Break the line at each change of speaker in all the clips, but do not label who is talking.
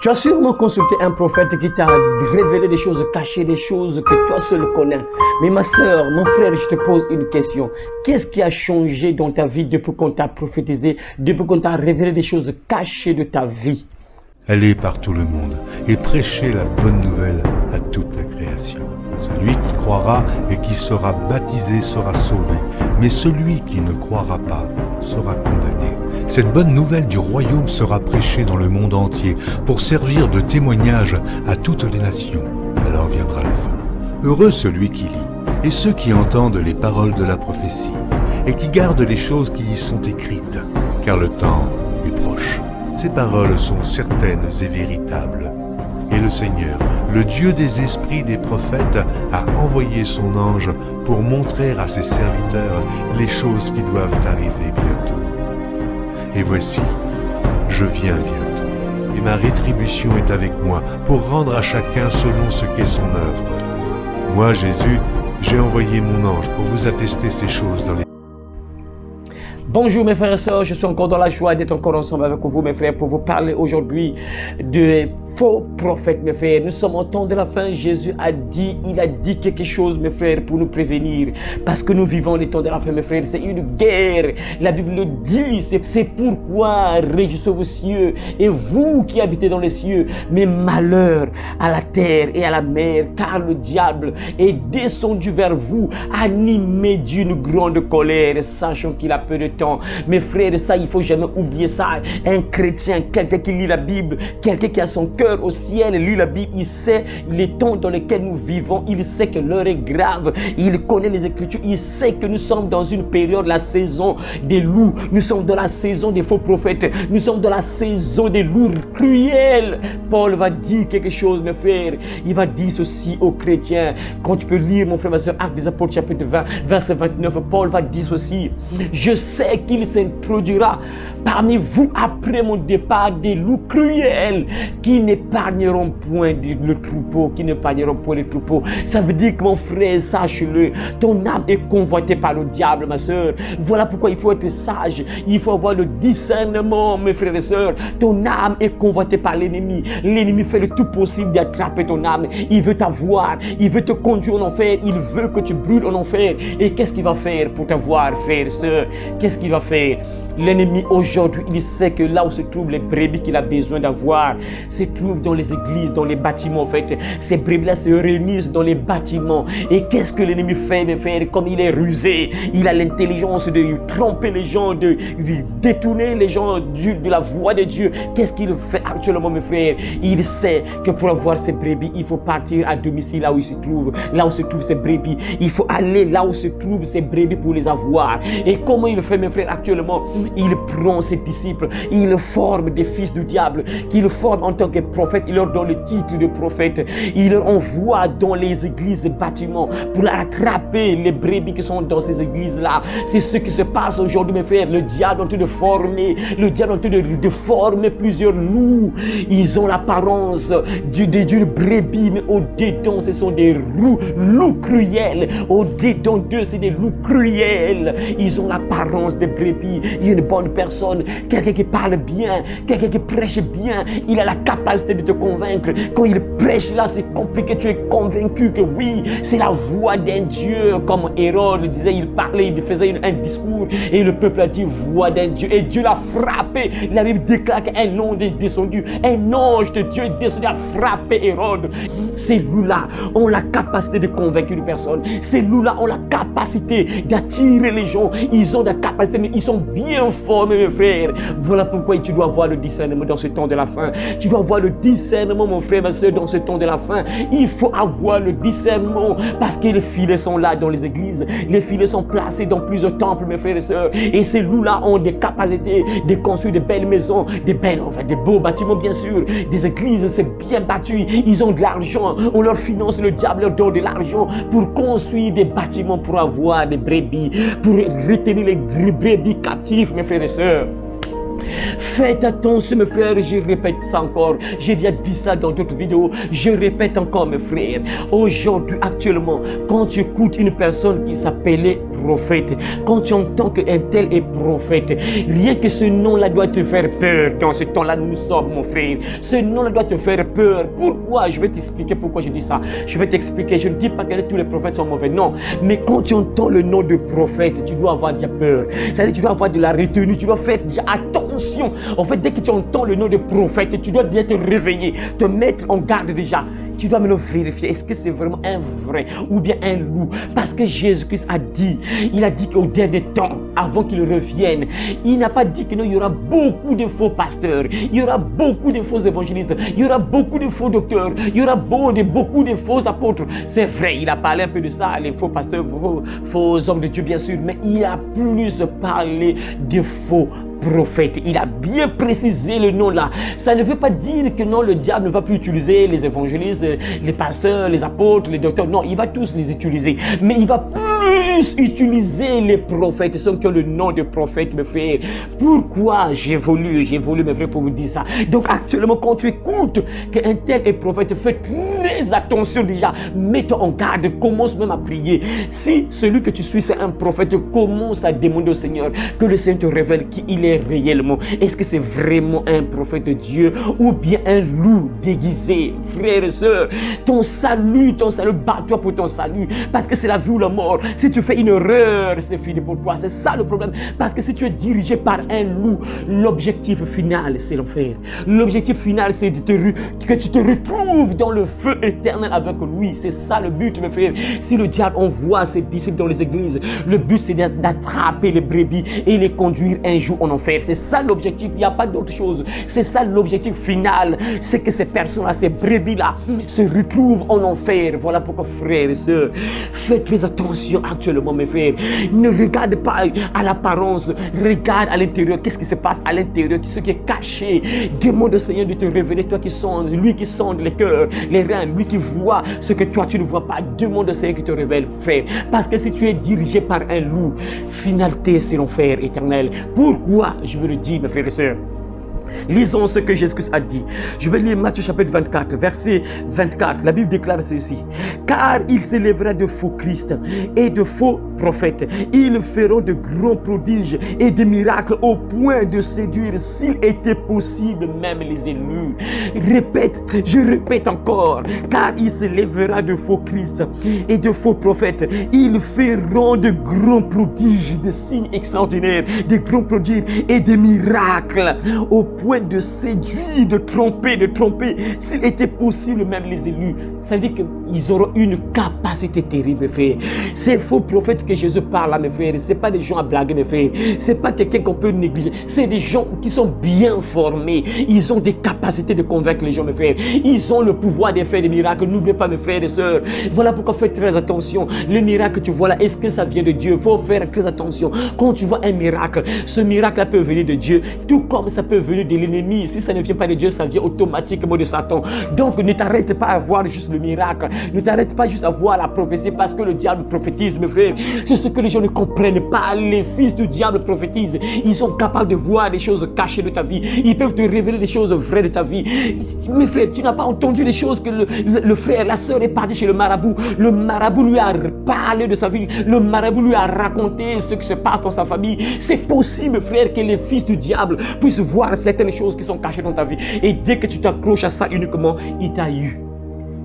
Tu as sûrement consulté un prophète qui t'a révélé des choses cachées, des choses que toi seul connais. Mais ma soeur, mon frère, je te pose une question. Qu'est-ce qui a changé dans ta vie depuis qu'on t'a prophétisé, depuis qu'on t'a révélé des choses cachées de ta vie?
Allez par tout le monde et prêchez la bonne nouvelle à toute la création. Celui qui croira et qui sera baptisé sera sauvé, mais celui qui ne croira pas sera condamné. Cette bonne nouvelle du royaume sera prêchée dans le monde entier pour servir de témoignage à toutes les nations. Alors viendra la fin. Heureux celui qui lit et ceux qui entendent les paroles de la prophétie et qui gardent les choses qui y sont écrites, car le temps est proche. Ces paroles sont certaines et véritables. Et le Seigneur, le Dieu des esprits des prophètes, a envoyé son ange pour montrer à ses serviteurs les choses qui doivent arriver bientôt. Et voici, je viens bientôt, et ma rétribution est avec moi pour rendre à chacun selon ce qu'est son œuvre. Moi, Jésus, j'ai envoyé mon ange pour vous attester ces choses dans les...
Bonjour mes frères et sœurs, je suis encore dans la joie d'être encore ensemble avec vous mes frères pour vous parler aujourd'hui de faux prophètes mes frères. Nous sommes au temps de la fin, Jésus il a dit quelque chose mes frères pour nous prévenir parce que nous vivons les temps de la fin mes frères, c'est une guerre, la Bible le dit, c'est pourquoi réjouissez vos cieux et vous qui habitez dans les cieux, mais malheur à la terre et à la mer car le diable est descendu vers vous animé d'une grande colère, sachant qu'il a peu de temps. Mes frères, ça, il faut jamais oublier ça. Un chrétien, quelqu'un qui lit la Bible, quelqu'un qui a son cœur au ciel, lit la Bible, il sait les temps dans lesquels nous vivons, il sait que l'heure est grave, il connaît les Écritures, il sait que nous sommes dans une période, la saison des loups, nous sommes dans la saison des faux prophètes, nous sommes dans la saison des loups cruels. Paul va dire quelque chose, mes frères, il va dire ceci aux chrétiens. Quand tu peux lire, mon frère, ma soeur, Actes des Apôtres, chapitre 20, verset 29, Paul va dire ceci: je sais qu'il s'introduira parmi vous après mon départ des loups cruels qui n'épargneront point le troupeau, qui n'épargneront point le troupeau. Ça veut dire que mon frère, sache-le, ton âme est convoitée par le diable, ma soeur. Voilà pourquoi il faut être sage, il faut avoir le discernement, mes frères et sœurs. Ton âme est convoitée par l'ennemi. L'ennemi fait le tout possible d'attraper ton âme. Il veut t'avoir, il veut te conduire en enfer, il veut que tu brûles en enfer. Et qu'est-ce qu'il va faire pour t'avoir, frère et sœur? Qu'est-ce qu'il va faire? L'ennemi aujourd'hui, il sait que là où se trouvent les brebis qu'il a besoin d'avoir, se trouvent dans les églises, dans les bâtiments en fait. Ces brebis-là se réunissent dans les bâtiments. Et qu'est-ce que l'ennemi fait, mes frères? Comme il est rusé, il a l'intelligence de tromper les gens, de détourner les gens de la voie de Dieu. Qu'est-ce qu'il fait actuellement, mes frères? Il sait que pour avoir ces brebis, il faut partir à domicile là où il se trouve, là où se trouvent ces brebis. Il faut aller là où se trouvent ces brebis pour les avoir. Et comment il fait, mes frères, actuellement? Il prend ses disciples, il forme des fils du diable, qu'il forme en tant que prophète, il leur donne le titre de prophète, il leur envoie dans les églises et bâtiments pour attraper les brebis qui sont dans ces églises-là. C'est ce qui se passe aujourd'hui, mes frères. Le diable est en train de former, le diable est en train de former plusieurs loups. Ils ont l'apparence d'une brebis, mais au-dedans, ce sont des loups cruels. Au-dedans d'eux, c'est des loups cruels. Ils ont l'apparence des brebis. Il y a une bonne personne, quelqu'un qui parle bien, quelqu'un qui prêche bien, il a la capacité de te convaincre. Quand il prêche là, c'est compliqué, tu es convaincu que oui, c'est la voix d'un Dieu. Comme Hérode disait, il parlait, il faisait un discours et le peuple a dit voix d'un Dieu et Dieu l'a frappé. La Bible déclare qu'un ange est descendu, un ange de Dieu est descendu à frapper Hérode. Ces loups-là ont la capacité de convaincre une personne. Ces loups-là ont la capacité d'attirer les gens. Ils ont la capacité, mais ils sont bien formés, mes frères. Voilà pourquoi tu dois avoir le discernement dans ce temps de la fin. Tu dois avoir le discernement, mon frère, ma soeur, dans ce temps de la fin. Il faut avoir le discernement parce que les filets sont là dans les églises. Les filets sont placés dans plusieurs temples, mes frères et sœurs. Et ces loups-là ont des capacités de construire de belles maisons, des beaux bâtiments, bien sûr. Des églises, c'est bien battu. Ils ont de l'argent. On leur finance, le diable leur donne de l'argent pour construire des bâtiments, pour avoir des brebis, pour retenir les brebis captifs, mes frères et sœurs. Faites attention mes frères, je répète ça encore, j'ai déjà dit ça dans d'autres vidéos, je répète encore mes frères. Aujourd'hui, actuellement, quand tu écoutes une personne qui s'appelait prophète, quand tu entends qu'un tel est prophète, rien que ce nom-là doit te faire peur. Dans ce temps-là, nous sommes, mon frère. Ce nom-là doit te faire peur. Pourquoi? Je vais t'expliquer pourquoi je dis ça. Je vais t'expliquer. Je ne dis pas que tous les prophètes sont mauvais. Non. Mais quand tu entends le nom de prophète, tu dois avoir déjà peur. C'est-à-dire que tu dois avoir de la retenue. Tu dois faire déjà attention. En fait, dès que tu entends le nom de prophète, tu dois déjà te réveiller, te mettre en garde déjà. Tu dois maintenant vérifier, est-ce que c'est vraiment un vrai ou bien un loup? Parce que Jésus-Christ a dit, il a dit qu'au dernier temps, avant qu'il revienne, il n'a pas dit que non, il y aura beaucoup de faux pasteurs, il y aura beaucoup de faux évangélistes, il y aura beaucoup de faux docteurs, il y aura beaucoup de faux apôtres. C'est vrai, il a parlé un peu de ça, les faux pasteurs, faux hommes de Dieu bien sûr, mais il a plus parlé de faux prophète. Il a bien précisé le nom là. Ça ne veut pas dire que non, le diable ne va plus utiliser les évangélistes, les pasteurs, les apôtres, les docteurs. Non, il va tous les utiliser. Mais il va plus utiliser les prophètes, ceux qui ont le nom de prophète, mes frères. Pourquoi j'évolue, mes frères, pour vous dire ça. Donc actuellement, quand tu écoutes qu'un tel est prophète, fais très attention déjà. Mets-toi en garde, commence même à prier. Si celui que tu suis, c'est un prophète, commence à demander au Seigneur que le Seigneur te révèle qui il est réellement. Est-ce que c'est vraiment un prophète de Dieu ou bien un loup déguisé? Frères et sœurs, ton salut, bats-toi pour ton salut, parce que c'est la vie ou la mort. Si tu fais une erreur, c'est fini pour toi. C'est ça le problème, parce que si tu es dirigé par un loup, l'objectif final, c'est l'enfer. L'objectif final, c'est que tu te retrouves dans le feu éternel avec lui. C'est ça le but, mes frères. Si le diable envoie ses disciples dans les églises, le but c'est d'attraper les brebis et les conduire un jour en enfer. C'est ça l'objectif, il n'y a pas d'autre chose. C'est ça l'objectif final, c'est que ces personnes-là, ces brebis-là se retrouvent en enfer. Voilà pourquoi, frères et sœurs, faites très attention actuellement, mes frères. Ne regarde pas à l'apparence, regarde à l'intérieur. Qu'est-ce qui se passe à l'intérieur, ce qui est caché? Demande au Seigneur de te révéler, toi qui sondes, lui qui sonde les cœurs, les reins, lui qui voit ce que toi tu ne vois pas. Demande au Seigneur qui te révèle, frère. Parce que si tu es dirigé par un loup, finalité c'est l'enfer éternel. Pourquoi je veux le dire, mes frères et sœurs? Lisons ce que Jésus-Christ a dit. Je vais lire Matthieu chapitre 24, verset 24. La Bible déclare ceci. Car il s'élèvera de faux Christ et de faux prophètes. Ils feront de grands prodiges et de miracles au point de séduire, s'il était possible, même les élus. Je répète encore. Car il s'élèvera de faux Christ et de faux prophètes. Ils feront de grands prodiges, de signes extraordinaires, de grands prodiges et de miracles au point de séduire, de tromper, s'il était possible, même les élus. Ça veut dire qu'ils auront une capacité terrible, mes frères. Ces faux prophètes que Jésus parle là, mes frères, ce n'est pas des gens à blaguer, mes frères. Ce n'est pas quelqu'un qu'on peut négliger. C'est des gens qui sont bien formés. Ils ont des capacités de convaincre les gens, mes frères. Ils ont le pouvoir de faire des miracles. N'oubliez pas, mes frères et sœurs. Voilà pourquoi faites très attention. Le miracle que tu vois là, est-ce que ça vient de Dieu? Il faut faire très attention. Quand tu vois un miracle, ce miracle-là peut venir de Dieu, tout comme ça peut venir de l'ennemi. Si ça ne vient pas de Dieu, ça vient automatiquement de Satan. Donc ne t'arrête pas à voir juste le miracle. Ne t'arrête pas juste à voir la prophétie, parce que le diable prophétise, mes frères. C'est ce que les gens ne comprennent pas. Les fils du diable prophétisent. Ils sont capables de voir des choses cachées de ta vie. Ils peuvent te révéler des choses vraies de ta vie. Mes frères, tu n'as pas entendu les choses que le frère, la sœur est partie chez le marabout. Le marabout lui a parlé de sa vie. Le marabout lui a raconté ce qui se passe dans sa famille. C'est possible, frère, que les fils du diable puissent voir certaines choses qui sont cachées dans ta vie. Et dès que tu t'accroches à ça uniquement, il t'a eu.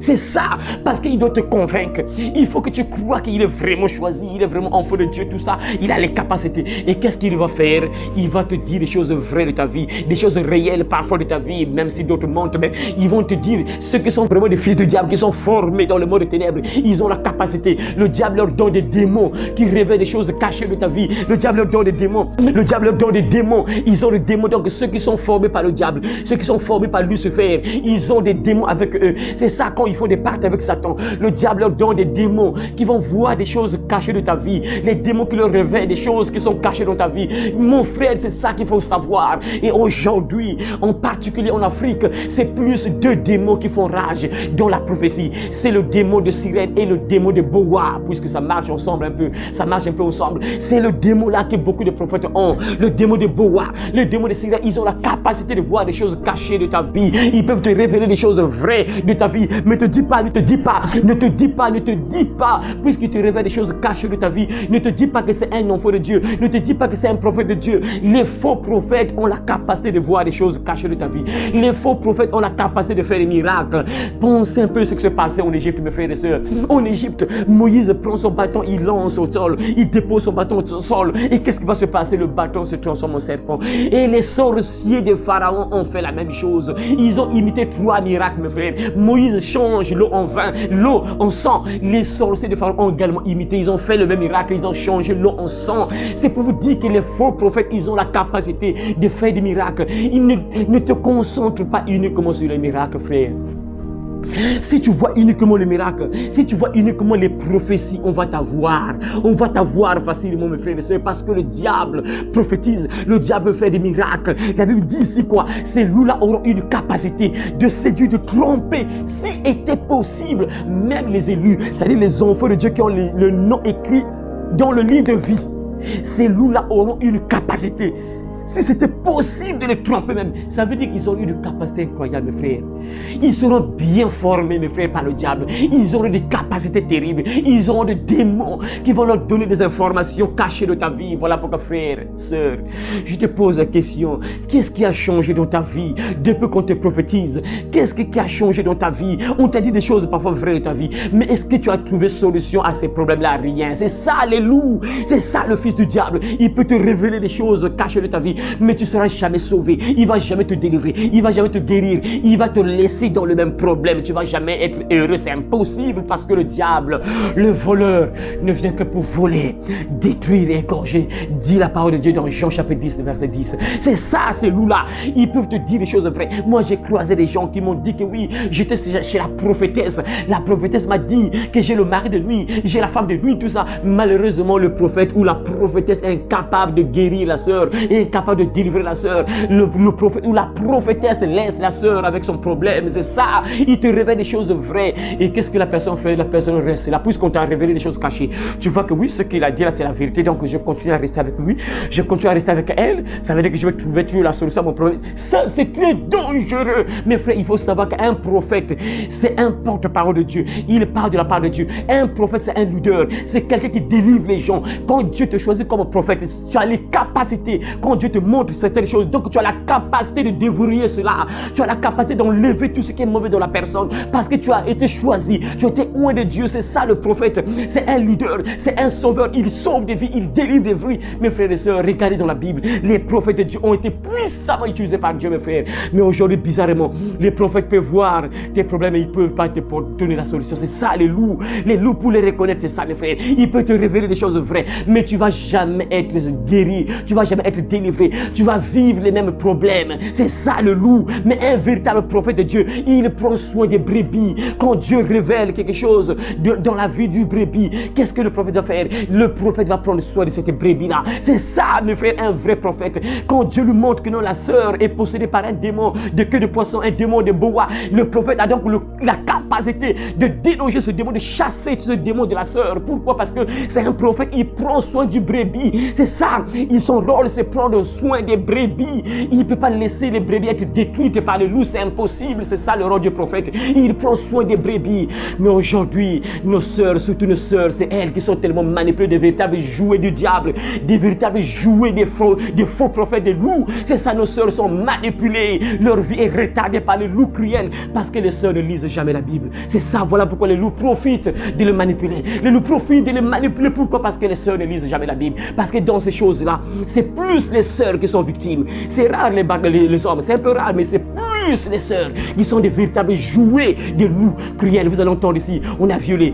C'est ça, parce qu'il doit te convaincre. Il faut que tu crois qu'il est vraiment choisi, il est vraiment enfant de Dieu, tout ça. Il a les capacités. Et qu'est-ce qu'il va faire? Il va te dire des choses vraies de ta vie, des choses réelles parfois de ta vie, même si d'autres mentent. Mais ils vont te dire, ceux qui sont vraiment des fils du diable, qui sont formés dans le monde des ténèbres, ils ont la capacité. Le diable leur donne des démons qui révèlent des choses cachées de ta vie. Le diable leur donne des démons. Le diable leur donne des démons. Ils ont des démons. Donc ceux qui sont formés par le diable, ceux qui sont formés par Lucifer, ils ont des démons avec eux. C'est ça quand ils font des pactes avec Satan. Le diable leur donne des démons qui vont voir des choses cachées de ta vie. Les démons qui leur révèlent des choses qui sont cachées dans ta vie. Mon frère, c'est ça qu'il faut savoir. Et aujourd'hui, en particulier en Afrique, c'est plus deux démons qui font rage dans la prophétie. C'est le démon de Sirène et le démon de Boa, puisque ça marche ensemble un peu. Ça marche un peu ensemble. C'est le démon là que beaucoup de prophètes ont. Le démon de Boa, le démon de Sirène, ils ont la capacité de voir des choses cachées de ta vie. Ils peuvent te révéler des choses vraies de ta vie. Mais te dis pas, ne te dis pas, ne te dis pas, ne te dis pas, puisqu'il te révèle des choses cachées de ta vie. Ne te dis pas que c'est un enfant de Dieu. Ne te dis pas que c'est un prophète de Dieu. Les faux prophètes ont la capacité de voir des choses cachées de ta vie. Les faux prophètes ont la capacité de faire des miracles. Pensez un peu ce qui se passait en Égypte, mes frères et sœurs. En Égypte, Moïse prend son bâton, il lance au sol, il dépose son bâton au sol. Et qu'est-ce qui va se passer? Le bâton se transforme en serpent. Et les sorciers de Pharaon ont fait la même chose. Ils ont imité 3 miracles, mes frères. Moïse change l'eau en vin, l'eau en sang. Les sorciers de Pharaon ont également imité. Ils ont fait le même miracle. Ils ont changé l'eau en sang. C'est pour vous dire que les faux prophètes, ils ont la capacité de faire des miracles. Ils ne te concentrent pas uniquement sur les miracles, frère. Si tu vois uniquement les miracles, si tu vois uniquement les prophéties, on va t'avoir. On va t'avoir facilement, mes frères et sœurs, parce que le diable prophétise, le diable fait des miracles. La Bible dit ici quoi? Ces loups-là auront une capacité de séduire, de tromper. S'il était possible, même les élus, c'est-à-dire les enfants de Dieu qui ont le nom écrit dans le livre de vie, ces loups-là auront une capacité. Si c'était possible de les tromper même, ça veut dire qu'ils ont une capacité incroyable, mes frères. Ils seront bien formés, mes frères, par le diable. Ils auront des capacités terribles. Ils auront des démons qui vont leur donner des informations cachées de ta vie. Voilà pourquoi, frère, sœur, je te pose la question. Qu'est-ce qui a changé dans ta vie depuis qu'on te prophétise? Qu'est-ce qui a changé dans ta vie? On t'a dit des choses parfois vraies de ta vie. Mais est-ce que tu as trouvé solution à ces problèmes-là? Rien. C'est ça les loups. C'est ça le fils du diable. Il peut te révéler des choses cachées de ta vie. Mais tu ne seras jamais sauvé. Il ne va jamais te délivrer. Il ne va jamais te guérir. Il va te laisser dans le même problème. Tu ne vas jamais être heureux. C'est impossible parce que le diable, le voleur, ne vient que pour voler, détruire et égorger. Dit la parole de Dieu dans Jean chapitre 10, verset 10. C'est ça, ces loups-là. Ils peuvent te dire des choses vraies. Moi, j'ai croisé des gens qui m'ont dit que oui, j'étais chez la prophétesse. La prophétesse m'a dit que j'ai le mari de lui, j'ai la femme de lui, tout ça. Malheureusement, le prophète ou la prophétesse est incapable de guérir la sœur, est incapable de délivrer la sœur. Le prophète ou la prophétesse laisse la sœur avec son problème. C'est ça. Il te révèle des choses vraies. Et qu'est-ce que la personne fait? La personne reste là. Puisqu'on t'a révélé des choses cachées, tu vois que oui, ce qu'il a dit là, c'est la vérité. Donc je continue à rester avec lui. Je continue à rester avec elle. Ça veut dire que je vais trouver la solution à mon problème. Ça, c'est très dangereux. Mes frères, il faut savoir qu'un prophète, c'est un porte-parole de Dieu. Il parle de la part de Dieu. Un prophète, c'est un leader. C'est quelqu'un qui délivre les gens. Quand Dieu te choisit comme prophète, tu as les capacités. Quand Dieu te montre certaines choses, donc tu as la capacité de déverrouiller cela. Tu as la capacité d'enlever tout ce qui est mauvais dans la personne parce que tu as été choisi. Tu as été oint de Dieu. C'est ça le prophète. C'est un leader. C'est un sauveur. Il sauve des vies. Il délivre des vies. Mes frères et sœurs, regardez dans la Bible. Les prophètes de Dieu ont été puissamment utilisés par Dieu, mes frères. Mais aujourd'hui, bizarrement, les prophètes peuvent voir tes problèmes et ils ne peuvent pas te donner la solution. C'est ça les loups. Les loups, pour les reconnaître, c'est ça, mes frères. Ils peuvent te révéler des choses vraies. Mais tu ne vas jamais être guéri. Tu ne vas jamais être délivré. Tu vas vivre les mêmes problèmes. C'est ça le loup. Mais un véritable prophète de Dieu, il prend soin des brebis. Quand Dieu révèle quelque chose dans la vie du brebis, qu'est-ce que le prophète va faire? Le prophète va prendre soin de cette brebis-là. C'est ça, mes frères, un vrai prophète. Quand Dieu lui montre que non, la sœur est possédée par un démon de queue de poisson, un démon de boa, le prophète a donc la capacité de déloger ce démon, de chasser ce démon de la sœur. Pourquoi? Parce que c'est un prophète, il prend soin du brebis. C'est ça. Son rôle, c'est prendre soin des brebis. Il ne peut pas laisser les brebis être détruites par les loups. C'est impossible. C'est ça le rôle du prophète. Il prend soin des brebis. Mais aujourd'hui, nos sœurs, surtout nos sœurs, c'est elles qui sont tellement manipulées, des véritables jouets du diable, des véritables jouets des faux prophètes, des loups. C'est ça, nos sœurs sont manipulées. Leur vie est retardée par les loups cruels parce que les sœurs ne lisent jamais la Bible. C'est ça, voilà pourquoi les loups profitent de les manipuler. Les loups profitent de les manipuler. Pourquoi? Parce que les sœurs ne lisent jamais la Bible. Parce que dans ces choses-là, c'est plus les sœurs qui sont victimes. C'est rare les hommes, c'est un peu rare, mais c'est plus les sœurs qui sont des véritables jouets des loups cruels. Vous allez entendre ici, on a violé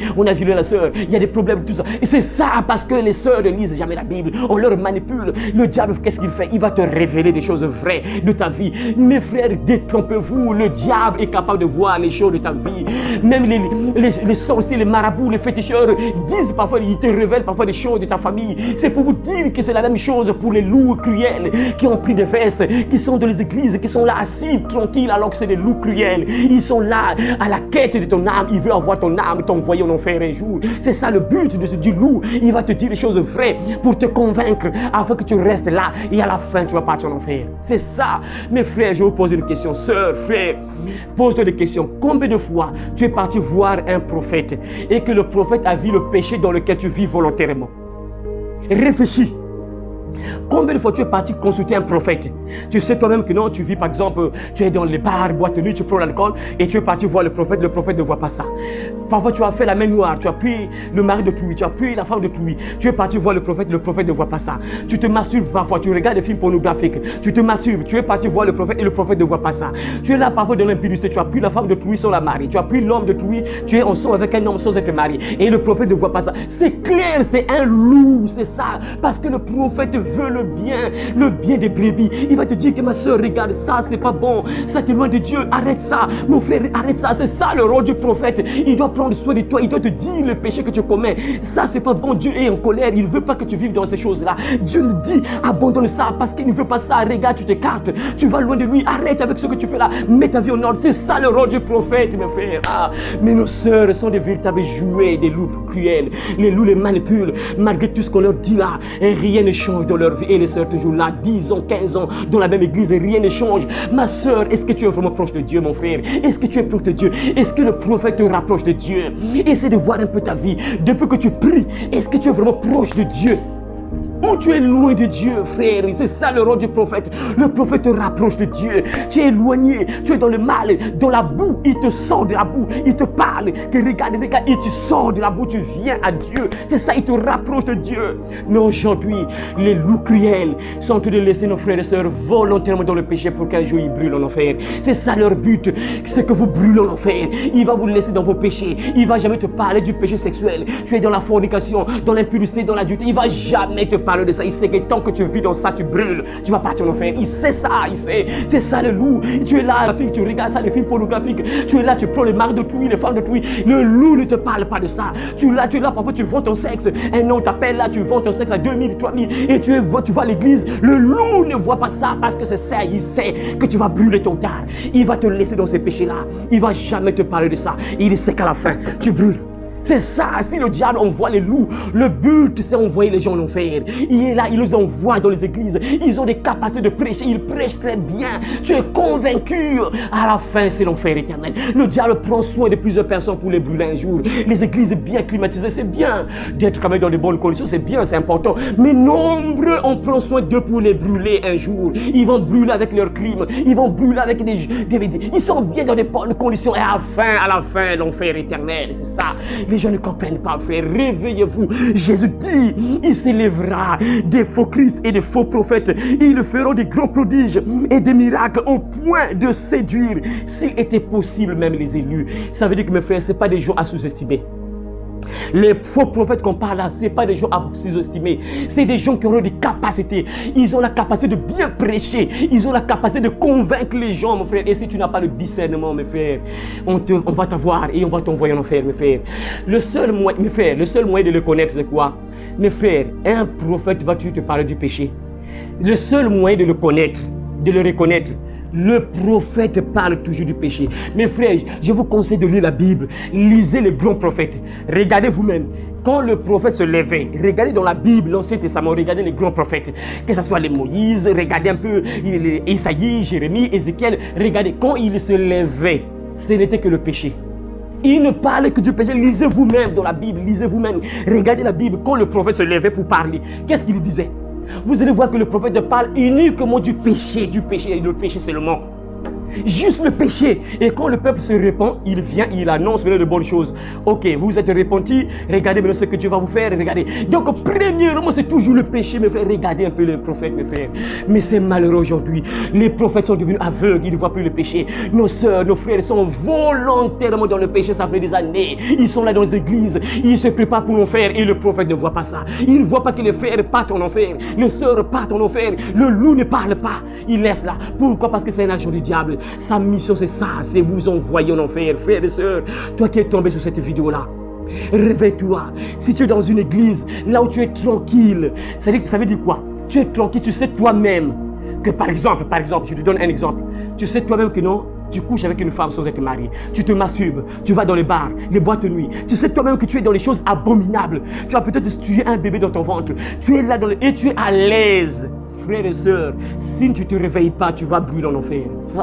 la sœur, il y a des problèmes, tout ça. Et c'est ça parce que les sœurs ne lisent jamais la Bible. On leur manipule. Le diable, qu'est-ce qu'il fait? Il va te révéler des choses vraies de ta vie. Mes frères, détrompez-vous. Le diable est capable de voir les choses de ta vie. Même les sorciers, les marabouts, les féticheurs disent parfois, ils te révèlent parfois des choses de ta famille. C'est pour vous dire que c'est la même chose pour les loups cruels qui ont pris des vestes, qui sont dans les églises, qui sont là assis, tranquilles, tranquille alors que c'est des loups cruels. Ils sont là à la quête de ton âme. Ils veulent avoir ton âme, t'envoyer en enfer un jour. C'est ça le but de ce du loup. Il va te dire les choses vraies pour te convaincre afin que tu restes là et à la fin tu vas partir en enfer. C'est ça. Mes frères, je vous pose une question. Sœur, frère, pose-toi des questions. Combien de fois tu es parti voir un prophète et que le prophète a vu le péché dans lequel tu vis volontairement? Réfléchis. Combien de fois tu es parti consulter un prophète? Tu sais toi-même que non, tu vis par exemple, tu es dans les bars, boîtes de nuit, tu prends l'alcool et tu es parti voir le prophète ne voit pas ça. Parfois tu as fait la main noire, tu as pris le mari de Touy, tu as pris la femme de Touy, tu es parti voir le prophète ne voit pas ça. Tu te masturbes parfois, tu regardes des films pornographiques, tu te masturbes, tu es parti voir le prophète et le prophète ne voit pas ça. Tu es là parfois dans l'impudicité, tu as pris la femme de Touy sans la marier, tu as pris l'homme de Touy, tu es ensemble avec un homme sans être marié et le prophète ne voit pas ça. C'est clair, c'est un loup, c'est ça, parce que le prophète veut le bien des brebis. Il va te dire que ma soeur, regarde ça, c'est pas bon, ça t'est loin de Dieu, arrête ça, mon frère, arrête ça. C'est ça le rôle du prophète. Il doit prendre soin de toi, il doit te dire le péché que tu commets. Ça, c'est pas bon. Dieu est en colère, il ne veut pas que tu vives dans ces choses-là. Dieu nous dit, abandonne ça parce qu'il ne veut pas ça. Regarde, tu t'écartes, tu vas loin de lui, arrête avec ce que tu fais là, mets ta vie en ordre. C'est ça le rôle du prophète, mes frères. Ah, mais nos sœurs sont des véritables jouets, des loups cruels. Les loups les manipulent, malgré tout ce qu'on leur dit là, et rien ne change dans leur vie. Et les sœurs toujours là, 10 ans, 15 ans, dans la même église, et rien ne change. Ma sœur, est-ce que tu es vraiment proche de Dieu, mon frère? Est-ce que tu es proche de Dieu? Est-ce que le prophète te rapproche de Dieu? Essaie de voir un peu ta vie. Depuis que tu pries, est-ce que tu es vraiment proche de Dieu? Ou tu es loin de Dieu, frère? C'est ça le rôle du prophète. Le prophète te rapproche de Dieu. Tu es éloigné, tu es dans le mal, dans la boue. Il te sort de la boue, il te parle. Que regarde, et tu sors de la boue, tu viens à Dieu. C'est ça, il te rapproche de Dieu. Mais aujourd'hui, les loups cruels sont en train de laisser nos frères et sœurs volontairement dans le péché pour qu'un jour ils brûlent en enfer. C'est ça leur but, c'est que vous brûlez en enfer. Il va vous laisser dans vos péchés. Il va jamais te parler du péché sexuel. Tu es dans la fornication, dans l'impudicité, dans l'adultère. Il va jamais te parler de ça. Il sait que tant que tu vis dans ça, tu brûles, tu vas partir en enfer. Il sait ça, il sait. C'est ça le loup. Tu es là, la fille, tu regardes ça, les films pornographiques. Tu es là, tu prends les maris de Touy, les femmes de Touy. Le loup ne te parle pas de ça. Tu es là, parfois tu vends ton sexe. Un homme t'appelle là, tu vends ton sexe à 2000, 3000 et tu vas à l'église. Le loup ne voit pas ça parce que c'est ça. Il sait que tu vas brûler ton tard. Il va te laisser dans ces péchés-là. Il va jamais te parler de ça. Il sait qu'à la fin, tu brûles. C'est ça, si le diable envoie les loups, le but c'est envoyer les gens en enfer. Il est là, il les envoie dans les églises. Ils ont des capacités de prêcher, ils prêchent très bien. Tu es convaincu. À la fin, c'est l'enfer éternel. Le diable prend soin de plusieurs personnes pour les brûler un jour. Les églises bien climatisées, c'est bien. D'être quand même dans de bonnes conditions, c'est bien, c'est important. Mais nombreux, on prend soin d'eux pour les brûler un jour. Ils vont brûler avec leurs crimes. Ils vont brûler avec des ils sont bien dans des bonnes conditions. Et à la fin, l'enfer éternel. C'est ça. Les gens ne comprennent pas, frère. Réveillez-vous. Jésus dit, il s'élèvera des faux Christ et des faux prophètes. Ils feront des grands prodiges et des miracles au point de séduire, s'il était possible, même les élus. Ça veut dire que mes frères, ce n'est pas des gens à sous-estimer. Les faux prophètes qu'on parle là, ce n'est pas des gens à sous-estimer. C'est des gens qui ont des capacités. Ils ont la capacité de bien prêcher. Ils ont la capacité de convaincre les gens, mon frère. Et si tu n'as pas le discernement, mes frères, on va t'avoir et on va t'envoyer en enfer, mes frères. Le seul moyen de le connaître, c'est quoi? Mes frères, un prophète va-tu te parler du péché? Le seul moyen de le connaître, de le reconnaître, le prophète parle toujours du péché. Mes frères, je vous conseille de lire la Bible. Lisez les grands prophètes. Regardez vous-même. Quand le prophète se levait, regardez dans la Bible, l'Ancien Testament, regardez les grands prophètes. Que ce soit les Moïse, regardez un peu Isaïe, Jérémie, Ézéchiel. Regardez, quand il se levait, ce n'était que le péché. Il ne parlait que du péché. Lisez vous-même dans la Bible, lisez vous-même. Regardez la Bible, quand le prophète se levait pour parler, qu'est-ce qu'il disait? Vous allez voir que le prophète parle uniquement du péché, et le péché seulement. Juste le péché. Et quand le peuple se répand, il vient, il annonce de bonnes choses. Ok, vous êtes repentis, regardez maintenant ce que Dieu va vous faire, regardez. Donc, premièrement, c'est toujours le péché, mes frères. Regardez un peu les prophètes, mes frères. Mais c'est malheureux aujourd'hui. Les prophètes sont devenus aveugles, ils ne voient plus le péché. Nos soeurs, nos frères sont volontairement dans le péché, ça fait des années. Ils sont là dans les églises, ils se préparent pour l'enfer et le prophète ne voit pas ça. Il ne voit pas que les frères partent en enfer, les sœurs partent en enfer. Le loup ne parle pas, il laisse là. Pourquoi? Parce que c'est un agent du diable. Sa mission c'est ça, c'est vous envoyer en enfer. Frères et sœurs, toi qui es tombé sur cette vidéo là, réveille-toi. Si tu es dans une église, là où tu es tranquille, ça veut dire quoi? Tu es tranquille, tu sais toi-même que par exemple, je te donne un exemple. Tu sais toi-même que non, tu couches avec une femme sans être marié. Tu te masturbes, tu vas dans les bars, les boîtes de nuit. Tu sais toi-même que tu es dans les choses abominables. Tu as peut-être tué un bébé dans ton ventre. Tu es là et tu es à l'aise. Frères et sœurs, si tu ne te réveilles pas, tu vas brûler en enfer.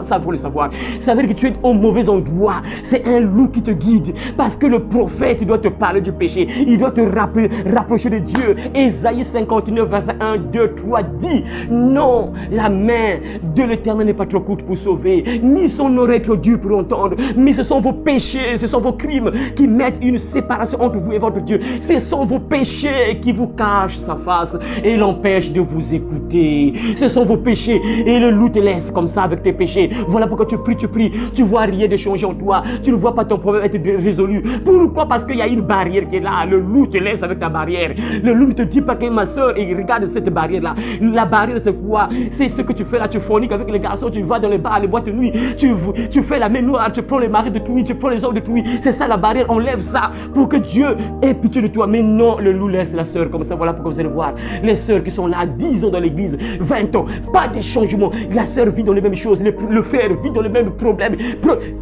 Ça, il faut le savoir. Ça veut dire que tu es au mauvais endroit. C'est un loup qui te guide. Parce que le prophète doit te parler du péché. Il doit te rapprocher de Dieu. Ésaïe 59, verset 1, 2, 3 dit: non, la main de l'Éternel n'est pas trop courte pour sauver, ni son oreille trop dure pour entendre. Mais ce sont vos péchés, ce sont vos crimes qui mettent une séparation entre vous et votre Dieu. Ce sont vos péchés qui vous cachent sa face et l'empêchent de vous écouter. Ce sont vos péchés. Et le loup te laisse comme ça avec tes péchés. Voilà pourquoi tu pries, tu vois rien de changer en toi. Tu ne vois pas ton problème être résolu. Pourquoi? Parce qu'il y a une barrière qui est là. Le loup te laisse avec ta barrière. Le loup ne te dit pas que ma soeur, et regarde cette barrière-là. La barrière, c'est quoi? C'est ce que tu fais là. Tu forniques avec les garçons, tu vas dans les bars, les boîtes de nuit. Tu fais la main noire, tu prends les maris de tout, tu prends les hommes de tout. C'est ça la barrière. Enlève ça pour que Dieu ait pitié de toi. Mais non, le loup laisse la soeur comme ça. Voilà pourquoi vous allez voir. Les sœurs qui sont là 10 ans dans l'église, 20 ans, pas de changement. La sœur vit dans les mêmes choses. Le frère vit dans les mêmes problèmes.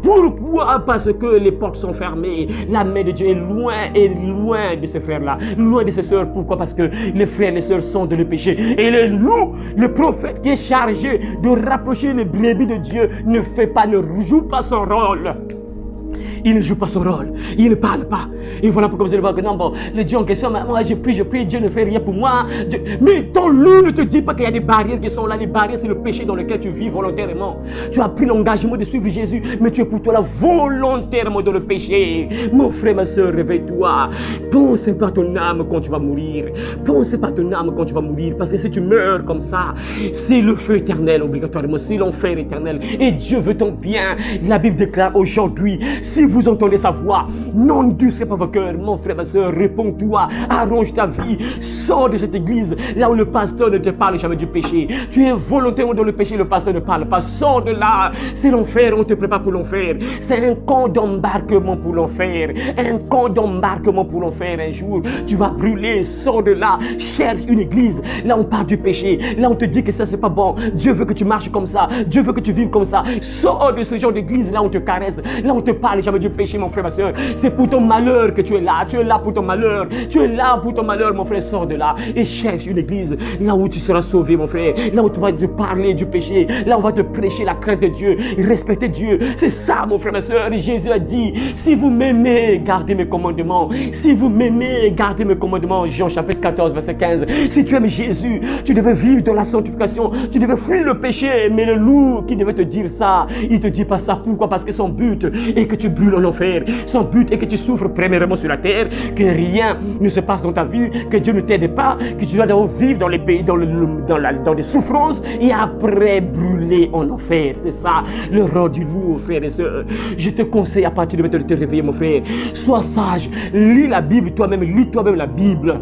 Pourquoi? Parce que les portes sont fermées. La main de Dieu est loin de ces frères-là, loin de ces sœurs. Pourquoi? Parce que les frères et les sœurs sont dans le péché. Et le loup, le prophète qui est chargé de rapprocher les brebis de Dieu, ne joue pas son rôle. Il ne joue pas son rôle. Il ne parle pas. Et voilà pourquoi vous allez voir que non, bon, le Dieu en question, moi je prie, Dieu ne fait rien pour moi. Mais ton loup ne te dit pas qu'il y a des barrières qui sont là. Les barrières, c'est le péché dans lequel tu vis volontairement. Tu as pris l'engagement de suivre Jésus, mais tu es pour toi là volontairement dans le péché. Mon frère, ma soeur, réveille-toi. Pense pas à ton âme quand tu vas mourir. Pense pas à ton âme quand tu vas mourir. Parce que si tu meurs comme ça, c'est le feu éternel obligatoirement. C'est l'enfer éternel. Et Dieu veut ton bien. La Bible déclare aujourd'hui, si vous entendez sa voix, n'endurcez pas vos cœurs. Mon frère, ma soeur, réponds-toi, arrange ta vie, sors de cette église, là où le pasteur ne te parle jamais du péché. Tu es volontairement dans le péché, le pasteur ne parle pas. Sors de là, c'est l'enfer, on te prépare pour l'enfer. C'est un camp d'embarquement pour l'enfer. Un camp d'embarquement pour l'enfer. Un jour, tu vas brûler, sors de là, cherche une église, là on parle du péché, là on te dit que ça c'est pas bon. Dieu veut que tu marches comme ça, Dieu veut que tu vives comme ça. Sors de ce genre d'église, là on te caresse, là on te parle jamais du péché, mon frère, ma soeur. C'est pour ton malheur que tu es là. Tu es là pour ton malheur. Tu es là pour ton malheur, mon frère. Sors de là et cherche une église là où tu seras sauvé, mon frère. Là où tu vas te parler du péché. Là où on va te prêcher la crainte de Dieu, respecter Dieu. C'est ça, mon frère, ma soeur. Jésus a dit: si vous m'aimez, gardez mes commandements. Si vous m'aimez, gardez mes commandements. Jean chapitre 14, verset 15. Si tu aimes Jésus, tu devais vivre dans la sanctification. Tu devais fuir le péché. Mais le loup qui devait te dire ça, il te dit pas ça. Pourquoi? Parce que son but est que tu brûles en enfer. Son but est que tu souffres premièrement sur la terre, que rien ne se passe dans ta vie, que Dieu ne t'aide pas, que tu dois d'abord vivre dans les pays, dans des souffrances et après brûler en enfer. C'est ça le rôle du loup, frères et sœurs. Je te conseille à partir de maintenant de te réveiller, mon frère. Sois sage, lis la Bible toi-même, lis toi-même la Bible.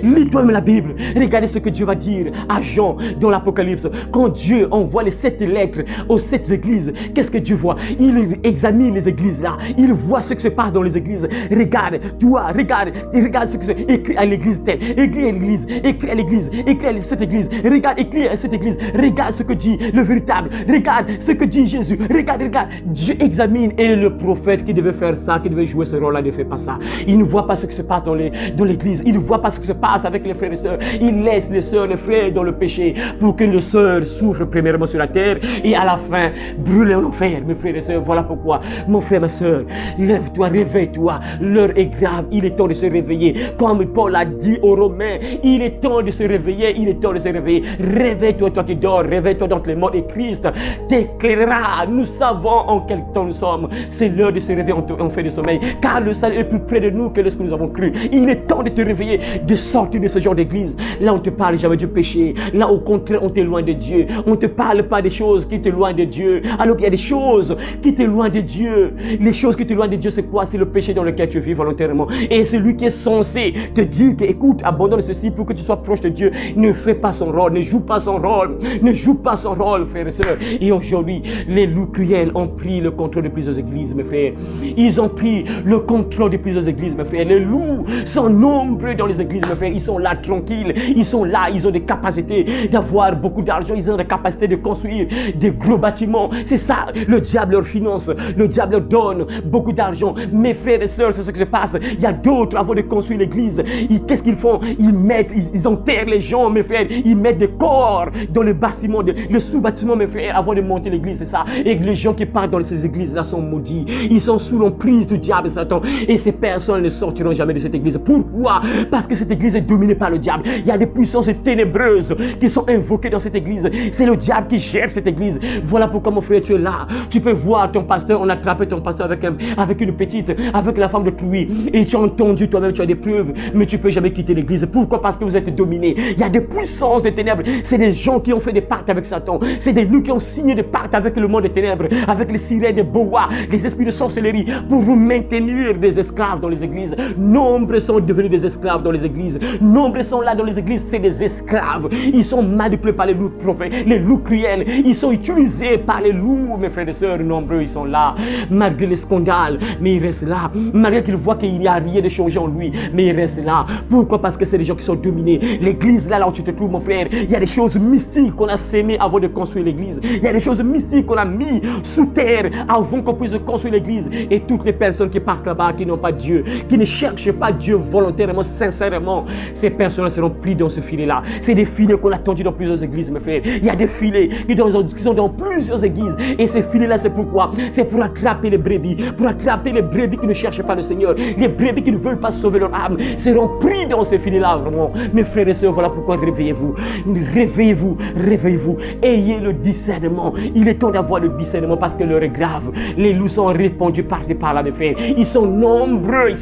Lis toi-même la Bible. Regardez ce que Dieu va dire à Jean dans l'Apocalypse. Quand Dieu envoie les 7 lettres aux 7 églises, qu'est-ce que Dieu voit? Il examine les églises là. Il voit ce qui se passe dans les églises. Regarde, toi, regarde ce qui se écrit à l'église telle. Écris à l'église, écris à l'église, écris à cette église. Regarde, écris à cette église. Regarde ce que dit le véritable. Regarde ce que dit Jésus. Regarde. Dieu examine. Et le prophète qui devait faire ça, qui devait jouer ce rôle-là, ne fait pas ça. Il ne voit pas ce qui se passe dans l'église. Il ne voit pas ce qui se passe avec les frères et sœurs. Il laisse les sœurs, les frères dans le péché pour que les sœurs souffrent premièrement sur la terre et à la fin brûlent en enfer. Mes frères et sœurs, voilà pourquoi, mon frère, ma sœur, lève-toi, réveille-toi. L'heure est grave, il est temps de se réveiller. Comme Paul a dit aux Romains, il est temps de se réveiller, il est temps de se réveiller. Réveille-toi, toi qui dors, réveille-toi dans les morts et Christ t'éclairera. Nous savons en quel temps nous sommes. C'est l'heure de se réveiller en fait de sommeil, car le salut est plus près de nous que lorsque nous avons cru. Il est temps de te réveiller, de sortir de ce genre d'église. Là, on ne te parle jamais du péché. Là, au contraire, on t'éloigne de Dieu. On ne te parle pas des choses qui t'éloignent de Dieu. Alors qu'il y a des choses qui t'éloignent de Dieu. Les choses qui t'éloignent de Dieu, c'est quoi? C'est le péché dans lequel tu vis volontairement. Et celui qui est censé te dire que, écoute, abandonne ceci pour que tu sois proche de Dieu, ne fait pas son rôle, ne joue pas son rôle, ne joue pas son rôle, frères et sœurs. Et aujourd'hui, les loups cruels ont pris le contrôle de plusieurs églises, mes frères. Ils ont pris le contrôle de plusieurs églises, mes frères. Les loups sont nombreux dans les églises. églises, mes frères, ils sont là tranquilles, ils sont là, ils ont des capacités d'avoir beaucoup d'argent, ils ont des capacités de construire des gros bâtiments. C'est ça, le diable leur finance, le diable leur donne beaucoup d'argent. Mes frères et sœurs, c'est ce qui se passe. Il y a d'autres avant de construire l'église. Qu'est-ce qu'ils font? Ils enterrent les gens, mes frères, ils mettent des corps dans le bâtiment, le sous-bâtiment, mes frères, avant de monter l'église, c'est ça. Et les gens qui partent dans ces églises-là sont maudits. Ils sont sous l'emprise du diable, Satan. Et ces personnes ne sortiront jamais de cette église. Pourquoi? Parce que cette église est dominée par le diable. Il y a des puissances ténébreuses qui sont invoquées dans cette église. C'est le diable qui gère cette église. Voilà pourquoi, mon frère, tu es là. Tu peux voir ton pasteur, on a attrapé ton pasteur avec une petite, avec la femme de Trouy. Et tu as entendu toi-même, tu as des preuves, mais tu ne peux jamais quitter l'église. Pourquoi? Parce que vous êtes dominé. Il y a des puissances des ténèbres. C'est des gens qui ont fait des pactes avec Satan. C'est des loups qui ont signé des pactes avec le monde des ténèbres, avec les sirènes, des boas, les esprits de sorcellerie, pour vous maintenir des esclaves dans les églises. Nombreux sont devenus des esclaves dans les églises. Nombreux sont là dans les églises, c'est des esclaves. Ils sont manipulés par les loups prophètes, les loups cruels. Ils sont utilisés par les loups, mes frères et sœurs. Nombreux, ils sont là, malgré les scandales, mais ils restent là. Malgré qu'ils voient qu'il n'y a rien de changé en lui, mais ils restent là. Pourquoi? Parce que c'est des gens qui sont dominés. L'église, là où tu te trouves, mon frère, il y a des choses mystiques qu'on a sémées avant de construire l'église. Il y a des choses mystiques qu'on a mis sous terre avant qu'on puisse construire l'église. Et toutes les personnes qui partent là-bas, qui n'ont pas Dieu, qui ne cherchent pas Dieu volontairement, sincèrement, ces personnes seront prises dans ce filet-là. C'est des filets qu'on a tendus dans plusieurs églises, mes frères. Il y a des filets qui sont dans plusieurs églises. Et ces filets-là, c'est pourquoi? C'est pour attraper les brebis, qui ne cherchent pas le Seigneur. Les brebis qui ne veulent pas sauver leur âme seront pris dans ces filets-là, vraiment. Mes frères et sœurs, voilà pourquoi réveillez-vous. Réveillez-vous, réveillez-vous. Ayez le discernement. Il est temps d'avoir le discernement parce que l'heure est grave. Les loups sont répandus par-ci par-là, mes frères. Ils sont nombreux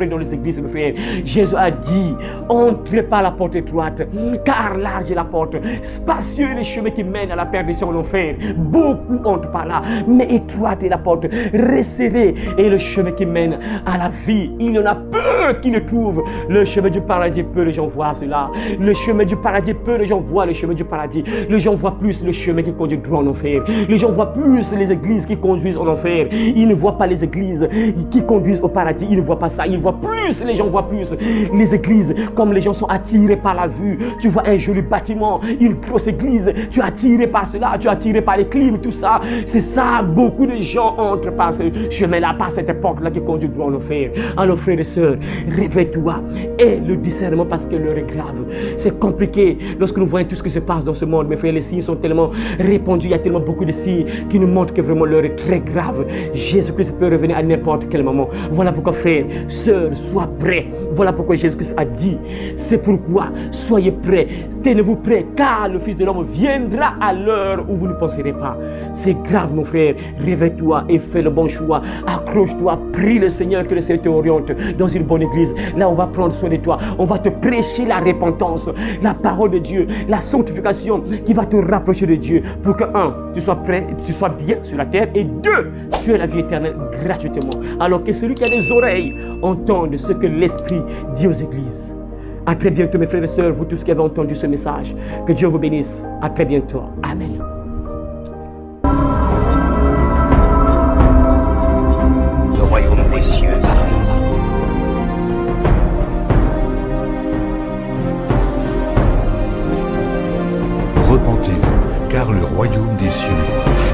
dans les églises, mes frères. Jésus a dit, entrez par la porte étroite, car large est la porte, spacieux est le chemin qui mène à la perdition, l'enfer. Beaucoup entrent par là, mais étroite est la porte, resserrée est le chemin qui mène à la vie. Il y en a peu qui le trouvent. Le chemin du paradis, peu les gens voient cela. Le chemin du paradis, peu les gens voient le chemin du paradis. Les gens voient plus le chemin qui conduit droit en enfer. Les gens voient plus les églises qui conduisent en enfer. Ils ne voient pas les églises qui conduisent au paradis. Ils ne voient pas ça. Ils voient plus, les gens voient plus les églises. Comme les gens sont attirés par la vue. Tu vois un joli bâtiment, une grosse église. Tu es attiré par cela, tu es attiré par les clims, tout ça. C'est ça, beaucoup de gens entrent par ce chemin-là, par cette porte-là qui conduit droit en enfer. Alors frères et sœurs, réveille-toi et le discernement parce que l'heure est grave. C'est compliqué lorsque nous voyons tout ce qui se passe dans ce monde. Mes frères, les signes sont tellement répandus, il y a tellement beaucoup de signes qui nous montrent que vraiment l'heure est très grave. Jésus-Christ peut revenir à n'importe quel moment. Voilà pourquoi, frères, sœurs, sois prêts. Voilà pourquoi Jésus-Christ a dit, c'est pourquoi soyez prêts, tenez-vous prêts, car le Fils de l'homme viendra à l'heure où vous ne penserez pas. C'est grave, mon frère. Réveille-toi et fais le bon choix. Accroche-toi, prie le Seigneur que le Seigneur te oriente dans une bonne église. Là, on va prendre soin de toi. On va te prêcher la repentance, la parole de Dieu, la sanctification qui va te rapprocher de Dieu pour que, un, tu sois prêt, tu sois bien sur la terre, et deux, tu aies la vie éternelle gratuitement. Alors que celui qui a des oreilles entende ce que l'Esprit dit aux églises. À très bientôt, mes frères et sœurs, vous tous qui avez entendu ce message. Que Dieu vous bénisse. À très bientôt. Amen.
Le royaume des cieux arrive.
Repentez-vous, car le royaume des cieux est proche.